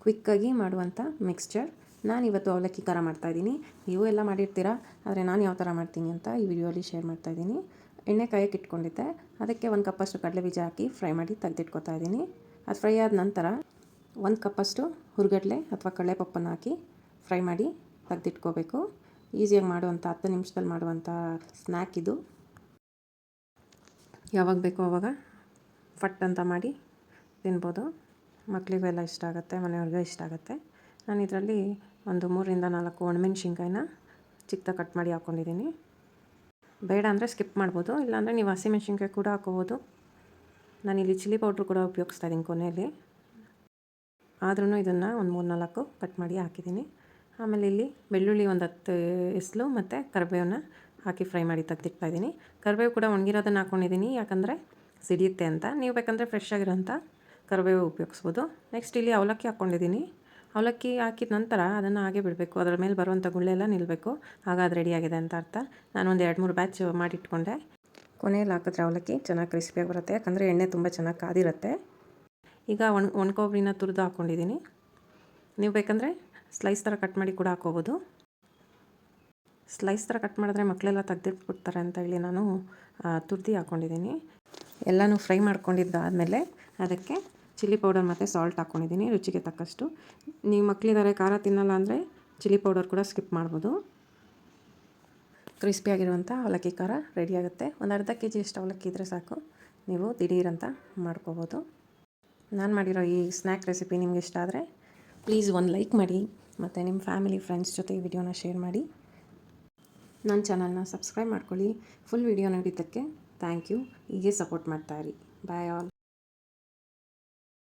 ಕ್ವಿಕ್ಕಾಗಿ ಮಾಡುವಂಥ ಮಿಕ್ಸ್ಚರ್. ನಾನಿವತ್ತು ಅವಲಕ್ಕಿ ಖಾರ ಮಾಡ್ತಾಯಿದ್ದೀನಿ. ನೀವು ಎಲ್ಲ ಮಾಡಿರ್ತೀರಾ, ಆದರೆ ನಾನು ಯಾವ ಥರ ಮಾಡ್ತೀನಿ ಅಂತ ಈ ವಿಡಿಯೋಲಿ ಶೇರ್ ಮಾಡ್ತಾಯಿದ್ದೀನಿ. ಎಣ್ಣೆ ಕಾಯಕ್ಕೆ ಇಟ್ಕೊಂಡಿದ್ದೆ, ಅದಕ್ಕೆ 1 ಕಪ್ಪಷ್ಟು ಕಡಲೆ ಬೀಜ ಹಾಕಿ ಫ್ರೈ ಮಾಡಿ ತೆಗೆದಿಟ್ಕೊತಾ ಇದ್ದೀನಿ. ಅದು ಫ್ರೈ ಆದ ನಂತರ 1 ಕಪ್ಪಷ್ಟು ಹುರ್ಗಡ್ಲೆ ಅಥವಾ ಕಡಲೆಪಪ್ಪನ್ನು ಹಾಕಿ ಫ್ರೈ ಮಾಡಿ ತೆಗೆದಿಟ್ಕೋಬೇಕು. ಈಸಿಯಾಗಿ ಮಾಡುವಂಥ 10 ನಿಮಿಷದಲ್ಲಿ ಮಾಡುವಂಥ ಸ್ನ್ಯಾಕ್ ಇದು. ಯಾವಾಗ ಬೇಕೋ ಆವಾಗ ಫಟ್ ಅಂತ ಮಾಡಿ ತಿನ್ಬೋದು. ಮಕ್ಕಳಿಗೂ ಎಲ್ಲ ಇಷ್ಟ ಆಗುತ್ತೆ, ಮನೆಯವ್ರಿಗೂ ಇಷ್ಟ ಆಗುತ್ತೆ. ನಾನು ಇದರಲ್ಲಿ ಒಂದು 3ರಿಂದ 4 ಒಣಮೆಣ್ಸಿನ್ಕಾಯಿನ ಚಿಕ್ಕದಾಗಿ ಕಟ್ ಮಾಡಿ ಹಾಕ್ಕೊಂಡಿದ್ದೀನಿ. ಬೇಡ ಅಂದರೆ ಸ್ಕಿಪ್ ಮಾಡ್ಬೋದು, ಇಲ್ಲಾಂದರೆ ನೀವು ಹಸಿಮೆಣ್ಸಿನ್ಕಾಯಿ ಕೂಡ ಹಾಕ್ಕೋಬೋದು. ನಾನಿಲ್ಲಿ ಚಿಲ್ಲಿ ಪೌಡ್ರು ಕೂಡ ಉಪಯೋಗಿಸ್ತಾ ಇದ್ದೀನಿ ಕೊನೆಯಲ್ಲಿ. ಆದ್ರೂ ಇದನ್ನು ಒಂದು 3-4 ಕಟ್ ಮಾಡಿ ಹಾಕಿದ್ದೀನಿ. ಆಮೇಲೆ ಇಲ್ಲಿ ಬೆಳ್ಳುಳ್ಳಿ ಒಂದು 10 ಎಸ್ಲು ಮತ್ತು ಕರಿಬೇವನ್ನ ಹಾಕಿ ಫ್ರೈ ಮಾಡಿ ತೆಗೆದಿಡ್ತಾ ಇದ್ದೀನಿ. ಕರಿಬೇವು ಕೂಡ ಒಣಗಿರೋದನ್ನು ಹಾಕ್ಕೊಂಡಿದ್ದೀನಿ, ಯಾಕಂದರೆ ಸಿಡಿಯುತ್ತೆ ಅಂತ. ನೀವು ಬೇಕಂದರೆ ಫ್ರೆಶ್ ಆಗಿರೋಂಥ ಕರಿಬೇವು ಉಪಯೋಗಿಸ್ಬೋದು. ನೆಕ್ಸ್ಟ್ ಇಲ್ಲಿ ಅವಲಕ್ಕಿ ಹಾಕ್ಕೊಂಡಿದ್ದೀನಿ. ಅವಲಕ್ಕಿ ಹಾಕಿದ ನಂತರ ಅದನ್ನು ಹಾಗೆ ಬಿಡಬೇಕು, ಅದರ ಮೇಲೆ ಬರುವಂಥ ಗುಳ್ಳೆಲ್ಲ ನಿಲ್ಲಬೇಕು, ಆಗ ಅದು ರೆಡಿಯಾಗಿದೆ ಅಂತ ಅರ್ಥ. ನಾನೊಂದು 2-3 ಬ್ಯಾಚ್ ಮಾಡಿಟ್ಕೊಂಡೆ. ಕೊನೆಯಲ್ಲಿ ಹಾಕಿದ್ರೆ ಅವಲಕ್ಕಿ ಚೆನ್ನಾಗಿ ಕ್ರಿಸ್ಪಿಯಾಗಿ ಬರುತ್ತೆ, ಯಾಕಂದರೆ ಎಣ್ಣೆ ತುಂಬ ಚೆನ್ನಾಗಿ ಕಾದಿರುತ್ತೆ. ಈಗ ಒಣ ಕೊಬ್ಬರಿನ ತುರಿದು ಹಾಕ್ಕೊಂಡಿದ್ದೀನಿ. ನೀವು ಬೇಕಂದರೆ ಸ್ಲೈಸ್ ಥರ ಕಟ್ ಮಾಡಿ ಕೂಡ ಹಾಕ್ಕೋಬೋದು. ಸ್ಲೈಸ್ ಥರ ಕಟ್ ಮಾಡಿದ್ರೆ ಮಕ್ಕಳೆಲ್ಲ ತೆಗೆದಿಟ್ಬಿಡ್ತಾರೆ ಅಂತ ಹೇಳಿ ನಾನು ತುರಿದು ಹಾಕ್ಕೊಂಡಿದ್ದೀನಿ. ಎಲ್ಲನೂ ಫ್ರೈ ಮಾಡ್ಕೊಂಡಿದ್ದಾದಮೇಲೆ ಅದಕ್ಕೆ ಚಿಲ್ಲಿ ಪೌಡರ್ ಮತ್ತು ಸಾಲ್ಟ್ ಹಾಕ್ಕೊಂಡಿದ್ದೀನಿ ರುಚಿಗೆ ತಕ್ಕಷ್ಟು. ನೀವು ಮಕ್ಕಳಿದ್ದಾರೆ ಖಾರ ತಿನ್ನಲ್ಲ ಅಂದರೆ ಚಿಲ್ಲಿ ಪೌಡರ್ ಕೂಡ ಸ್ಕಿಪ್ ಮಾಡ್ಬೋದು. ಕ್ರಿಸ್ಪಿಯಾಗಿರುವಂಥ ಅವಲಕ್ಕಿ ಖಾರ ರೆಡಿಯಾಗುತ್ತೆ. ಒಂದು ಅರ್ಧ kg ಅಷ್ಟು ಅವಲಕ್ಕಿ ಇದ್ದರೆ ಸಾಕು, ನೀವು ದಿಢೀರಂತ ಮಾಡ್ಕೋಬೋದು. ನಾನು ಮಾಡಿರೋ ಈ ಸ್ನ್ಯಾಕ್ ರೆಸಿಪಿ ನಿಮ್ಗೆ ಇಷ್ಟ ಆದರೆ ಪ್ಲೀಸ್ ಒಂದು ಲೈಕ್ ಮಾಡಿ, ಮತ್ತು ನಿಮ್ಮ ಫ್ಯಾಮಿಲಿ ಫ್ರೆಂಡ್ಸ್ ಜೊತೆ ಈ ವಿಡಿಯೋನ ಶೇರ್ ಮಾಡಿ. ನನ್ನ ಚಾನಲ್ನ ಸಬ್ಸ್ಕ್ರೈಬ್ ಮಾಡ್ಕೊಳ್ಳಿ. ಫುಲ್ ವಿಡಿಯೋ ನೋಡಿದ್ದಕ್ಕೆ ಥ್ಯಾಂಕ್ ಯು. ಹೀಗೆ ಸಪೋರ್ಟ್ ಮಾಡ್ತಾಯಿರಿ. Bye all.